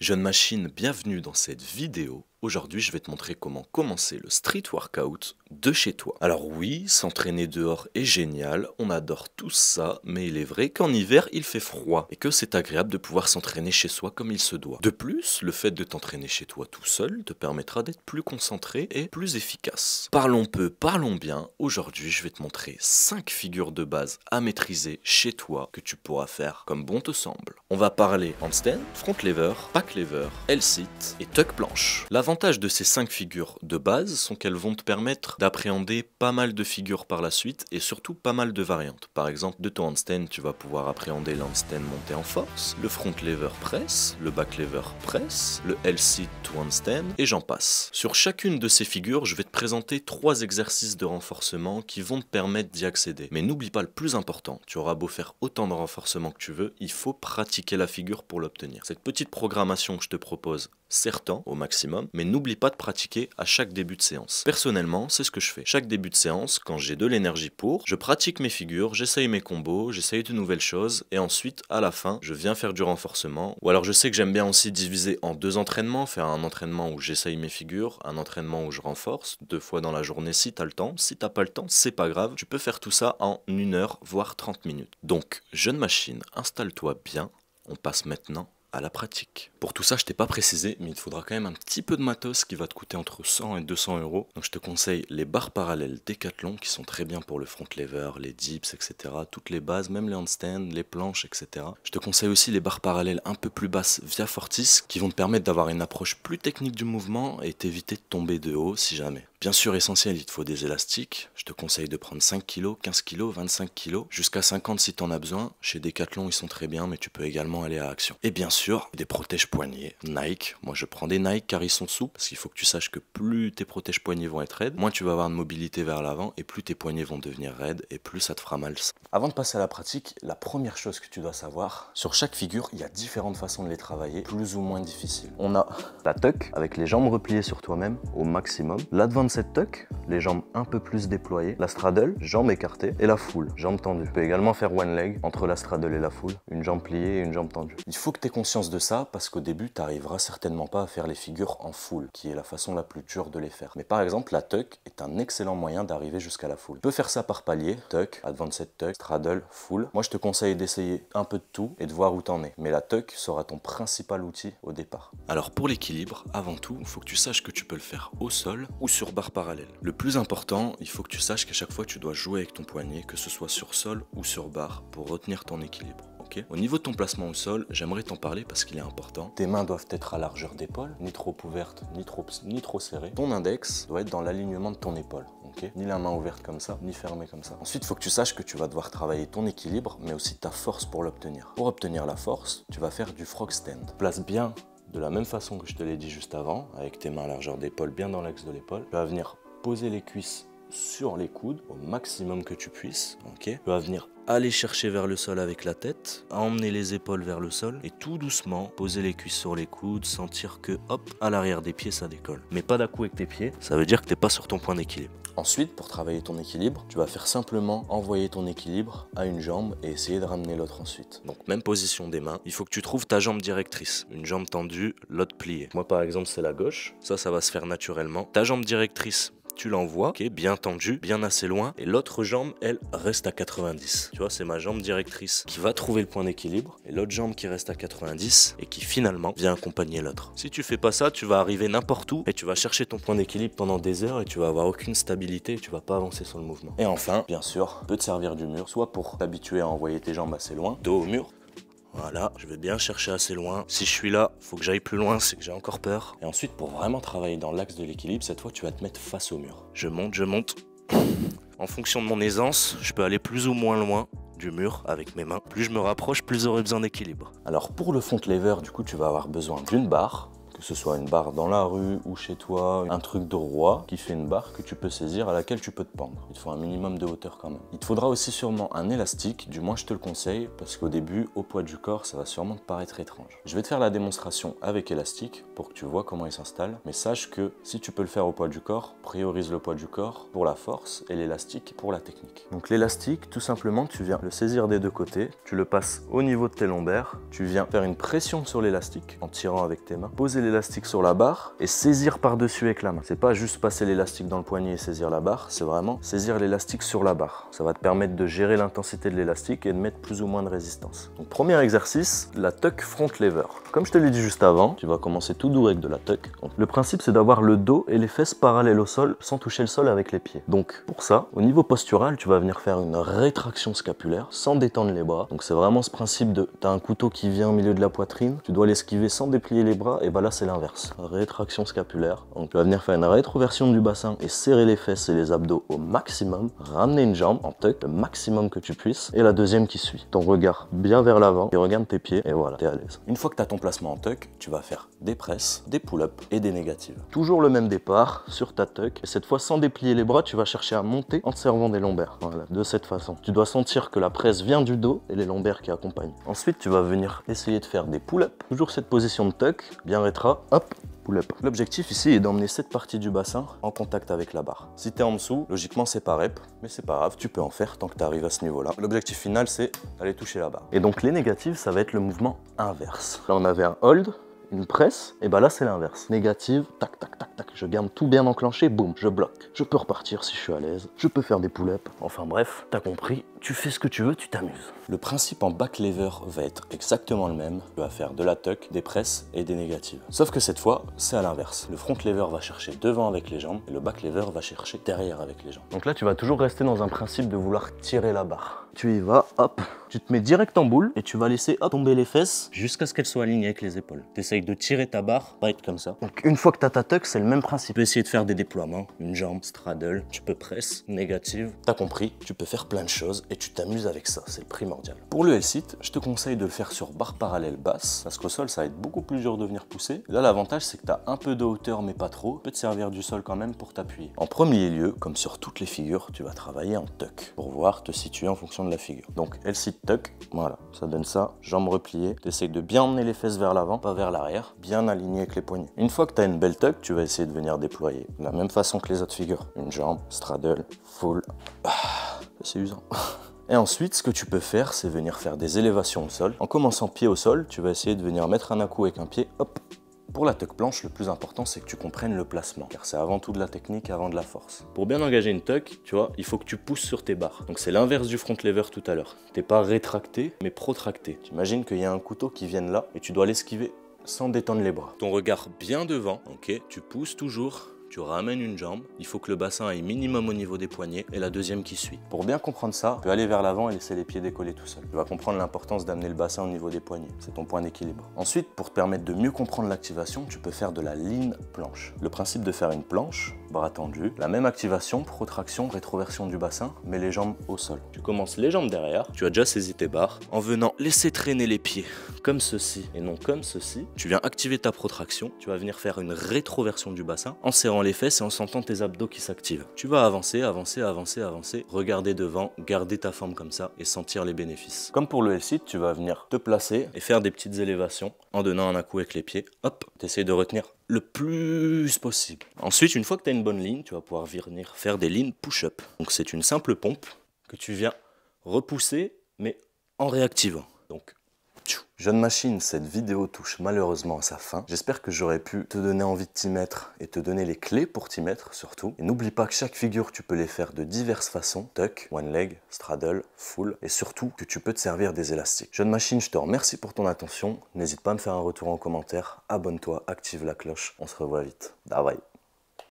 Jeune machine, bienvenue dans cette vidéo. Aujourd'hui, je vais te montrer comment commencer le street workout de chez toi. Alors oui, s'entraîner dehors est génial, on adore tous ça, mais il est vrai qu'en hiver, il fait froid et que c'est agréable de pouvoir s'entraîner chez soi comme il se doit. De plus, le fait de t'entraîner chez toi tout seul te permettra d'être plus concentré et plus efficace. Parlons peu, parlons bien. Aujourd'hui, je vais te montrer 5 figures de base à maîtriser chez toi que tu pourras faire comme bon te semble. On va parler handstand, front lever, back lever, L-sit et tuck planche. L'avantage de ces 5 figures de base sont qu'elles vont te permettre d'appréhender pas mal de figures par la suite et surtout pas mal de variantes. Par exemple, de ton handstand, tu vas pouvoir appréhender l'handstand monté en force, le front lever press, le back lever press, le L-sit to handstand et j'en passe. Sur chacune de ces figures, je vais te présenter 3 exercices de renforcement qui vont te permettre d'y accéder. Mais n'oublie pas le plus important, tu auras beau faire autant de renforcement que tu veux, il faut pratiquer la figure pour l'obtenir. Cette petite programmation que je te propose, certain au maximum, mais n'oublie pas de pratiquer à chaque début de séance. Personnellement, c'est ce que je fais. Chaque début de séance, quand j'ai de l'énergie pour, je pratique mes figures, j'essaye mes combos, j'essaye de nouvelles choses, et ensuite, à la fin, je viens faire du renforcement. Ou alors je sais que j'aime bien aussi diviser en 2 entraînements, faire un entraînement où j'essaye mes figures, un entraînement où je renforce, 2 fois dans la journée si t'as le temps. Si t'as pas le temps, c'est pas grave, tu peux faire tout ça en 1 heure, voire 30 minutes. Donc, jeune machine, installe-toi bien, on passe maintenant à la pratique. Pour tout ça, je t'ai pas précisé, mais il te faudra quand même un petit peu de matos qui va te coûter entre 100 et 200 euros. Donc je te conseille les barres parallèles Decathlon qui sont très bien pour le front lever, les dips, etc. Toutes les bases, même les handstands, les planches, etc. Je te conseille aussi les barres parallèles un peu plus basses via Fortis qui vont te permettre d'avoir une approche plus technique du mouvement et t'éviter de tomber de haut si jamais. Bien sûr, essentiel, il te faut des élastiques. Je te conseille de prendre 5 kg, 15 kg, 25 kg, jusqu'à 50 si tu en as besoin. Chez Decathlon, ils sont très bien, mais tu peux également aller à Action. Et bien sûr, des protège-poignets Nike. Moi, je prends des Nike car ils sont souples, parce qu'il faut que tu saches que plus tes protège-poignets vont être raides, moins tu vas avoir de mobilité vers l'avant, et plus tes poignets vont devenir raides, et plus ça te fera mal. Avant de passer à la pratique, la première chose que tu dois savoir, sur chaque figure, il y a différentes façons de les travailler, plus ou moins difficiles. On a la tuck, avec les jambes repliées sur toi-même, au maximum. L'advanced tuck, les jambes un peu plus déployées. La straddle, jambes écartées. Et la full, jambes tendues. Tu peux également faire one leg, entre la straddle et la full, une jambe pliée et une jambe tendue. Il faut que tu aies conscience de ça, parce qu'au début, tu n'arriveras certainement pas à faire les figures en full, qui est la façon la plus dure de les faire. Mais par exemple, la tuck est un excellent moyen d'arriver jusqu'à la full. Tu peux faire ça par palier, tuck, advanced tuck, straddle, full. Moi, je te conseille d'essayer un peu de tout et de voir où t'en es. Mais la tuck sera ton principal outil au départ. Alors pour l'équilibre, avant tout, il faut que tu saches que tu peux le faire au sol ou sur barre parallèle. Le plus important, il faut que tu saches qu'à chaque fois, tu dois jouer avec ton poignet, que ce soit sur sol ou sur barre, pour retenir ton équilibre. Okay. Au niveau de ton placement au sol, j'aimerais t'en parler parce qu'il est important. Tes mains doivent être à largeur d'épaule, ni trop ouvertes, ni trop serrées. Ton index doit être dans l'alignement de ton épaule. Okay. Ni la main ouverte comme ça, ni fermée comme ça. Ensuite, il faut que tu saches que tu vas devoir travailler ton équilibre, mais aussi ta force pour l'obtenir. Pour obtenir la force, tu vas faire du frog stand. Place bien de la même façon que je te l'ai dit juste avant, avec tes mains à largeur d'épaule, bien dans l'axe de l'épaule. Tu vas venir poser les cuisses sur les coudes au maximum que tu puisses. Okay. Tu vas venir aller chercher vers le sol avec la tête, emmener les épaules vers le sol et tout doucement poser les cuisses sur les coudes, sentir que hop, à l'arrière des pieds ça décolle. Mais pas d'un coup avec tes pieds, ça veut dire que t'es pas sur ton point d'équilibre. Ensuite, pour travailler ton équilibre, tu vas faire simplement envoyer ton équilibre à une jambe et essayer de ramener l'autre ensuite. Donc même position des mains, il faut que tu trouves ta jambe directrice. Une jambe tendue, l'autre pliée. Moi par exemple c'est la gauche, ça va se faire naturellement. Ta jambe directrice, tu l'envoies, okay, bien tendu, bien assez loin, et l'autre jambe, elle, reste à 90. Tu vois, c'est ma jambe directrice qui va trouver le point d'équilibre, et l'autre jambe qui reste à 90, et qui finalement vient accompagner l'autre. Si tu fais pas ça, tu vas arriver n'importe où, et tu vas chercher ton point d'équilibre pendant des heures, et tu vas avoir aucune stabilité, et tu vas pas avancer sur le mouvement. Et enfin, bien sûr, peut te servir du mur, soit pour t'habituer à envoyer tes jambes assez loin, dos au mur. Voilà, je vais bien chercher assez loin. Si je suis là, faut que j'aille plus loin, c'est que j'ai encore peur. Et ensuite, pour vraiment travailler dans l'axe de l'équilibre, cette fois, tu vas te mettre face au mur. Je monte, je monte. En fonction de mon aisance, je peux aller plus ou moins loin du mur avec mes mains. Plus je me rapproche, plus j'aurai besoin d'équilibre. Alors pour le front lever, du coup, tu vas avoir besoin d'une barre que ce soit une barre dans la rue ou chez toi, un truc de roi qui fait une barre que tu peux saisir, à laquelle tu peux te pendre. Il te faut un minimum de hauteur quand même. Il te faudra aussi sûrement un élastique, du moins je te le conseille, parce qu'au début, au poids du corps, ça va sûrement te paraître étrange. Je vais te faire la démonstration avec élastique pour que tu vois comment il s'installe, mais sache que si tu peux le faire au poids du corps, priorise le poids du corps pour la force et l'élastique pour la technique. Donc l'élastique, tout simplement, tu viens le saisir des deux côtés, tu le passes au niveau de tes lombaires, tu viens faire une pression sur l'élastique en tirant avec tes mains, poser l'élastique sur la barre et saisir par-dessus avec la main. C'est pas juste passer l'élastique dans le poignet et saisir la barre, c'est vraiment saisir l'élastique sur la barre. Ça va te permettre de gérer l'intensité de l'élastique et de mettre plus ou moins de résistance. Donc premier exercice, la tuck front lever. Comme je te l'ai dit juste avant, tu vas commencer tout doux avec de la tuck. Donc, le principe c'est d'avoir le dos et les fesses parallèles au sol sans toucher le sol avec les pieds. Donc pour ça, au niveau postural, tu vas venir faire une rétraction scapulaire sans détendre les bras. Donc c'est vraiment ce principe de, tu as un couteau qui vient au milieu de la poitrine, tu dois l'esquiver sans déplier les bras, et bah là c'est l'inverse. Rétraction scapulaire. Donc tu vas venir faire une rétroversion du bassin et serrer les fesses et les abdos au maximum, ramener une jambe en tuck, le maximum que tu puisses, et la deuxième qui suit. Ton regard bien vers l'avant et regarde tes pieds et voilà, t'es à l'aise. Une fois que tu as ton placement en tuck, tu vas faire des presses, des pull-ups et des négatives. Toujours le même départ sur ta tuck, et cette fois sans déplier les bras, tu vas chercher à monter en te servant des lombaires. Voilà, de cette façon. Tu dois sentir que la presse vient du dos et les lombaires qui accompagnent. Ensuite, tu vas venir essayer de faire des pull-ups. Toujours cette position de tuck, bien rétra, hop, pull-up. L'objectif ici est d'emmener cette partie du bassin en contact avec la barre. Si tu es en dessous, logiquement c'est pas rep, mais c'est pas grave, tu peux en faire tant que tu arrives à ce niveau-là. L'objectif final, c'est d'aller toucher la barre. Et donc les négatives, ça va être le mouvement inverse. Là, on avait un hold, une presse, et bah là c'est l'inverse. Négative, tac, tac, tac, tac, je garde tout bien enclenché, boum, je bloque. Je peux repartir si je suis à l'aise, je peux faire des pull-ups. Enfin bref, t'as compris, tu fais ce que tu veux, tu t'amuses. Le principe en back lever va être exactement le même. Tu vas faire de la tuck, des presses et des négatives. Sauf que cette fois, c'est à l'inverse. Le front lever va chercher devant avec les jambes et le back lever va chercher derrière avec les jambes. Donc là, tu vas toujours rester dans un principe de vouloir tirer la barre. Tu y vas, hop, tu te mets direct en boule et tu vas laisser hop, tomber les fesses jusqu'à ce qu'elles soient alignées avec les épaules. Tu essayes de tirer ta barre, pas être comme ça. Donc une fois que tu as ta tuck, c'est le même principe. Tu peux essayer de faire des déploiements, une jambe, straddle, tu peux presse, négative. T'as compris, tu peux faire plein de choses et tu t'amuses avec ça, c'est le primordial. Pour le L-sit, je te conseille de le faire sur barre parallèle basse parce qu'au sol, ça va être beaucoup plus dur de venir pousser. Là, l'avantage, c'est que tu as un peu de hauteur mais pas trop. Tu peux te servir du sol quand même pour t'appuyer. En premier lieu, comme sur toutes les figures, tu vas travailler en tuck pour voir te situer en fonction de la figure. Donc L-sit tuck, voilà, ça donne ça, jambes repliées. Tu essayes de bien emmener les fesses vers l'avant, pas vers l'arrière, bien aligné avec les poignets. Une fois que tu as une belle tuck, tu vas essayer de venir déployer de la même façon que les autres figures. Une jambe, straddle, full. C'est usant. Et ensuite, ce que tu peux faire, c'est venir faire des élévations au sol. En commençant pied au sol, tu vas essayer de venir mettre un à-coup avec un pied, hop. Pour la tuck planche, le plus important, c'est que tu comprennes le placement, car c'est avant tout de la technique, avant de la force. Pour bien engager une tuck, tu vois, il faut que tu pousses sur tes barres. Donc c'est l'inverse du front lever tout à l'heure. T'es pas rétracté, mais protracté. T'imagines qu'il y a un couteau qui vient là, et tu dois l'esquiver sans détendre les bras. Ton regard bien devant, ok, tu pousses toujours. Tu ramènes une jambe, il faut que le bassin aille minimum au niveau des poignets et la deuxième qui suit. Pour bien comprendre ça, tu peux aller vers l'avant et laisser les pieds décoller tout seul. Tu vas comprendre l'importance d'amener le bassin au niveau des poignets. C'est ton point d'équilibre. Ensuite, pour te permettre de mieux comprendre l'activation, tu peux faire de la lean planche. Le principe de faire une planche, bras tendus, la même activation, protraction, rétroversion du bassin, mais les jambes au sol. Tu commences les jambes derrière, tu as déjà saisi tes barres. En venant laisser traîner les pieds comme ceci et non comme ceci, tu viens activer ta protraction, tu vas venir faire une rétroversion du bassin en serrant les fesses et en sentant tes abdos qui s'activent. Tu vas avancer, avancer, avancer, avancer, regarder devant, garder ta forme comme ça et sentir les bénéfices. Comme pour le L-sit, tu vas venir te placer et faire des petites élévations en donnant un à-coup avec les pieds. Hop, tu essaies de retenir le plus possible. Ensuite, une fois que tu as une bonne ligne, tu vas pouvoir venir faire des lignes push-up. Donc c'est une simple pompe que tu viens repousser, mais en réactivant. Donc, Jeune Machine, cette vidéo touche malheureusement à sa fin. J'espère que j'aurais pu te donner envie de t'y mettre et te donner les clés pour t'y mettre surtout. Et n'oublie pas que chaque figure, tu peux les faire de diverses façons. Tuck, one leg, straddle, full. Et surtout que tu peux te servir des élastiques. Jeune Machine, je te remercie pour ton attention. N'hésite pas à me faire un retour en commentaire. Abonne-toi, active la cloche. On se revoit vite. Bye bye.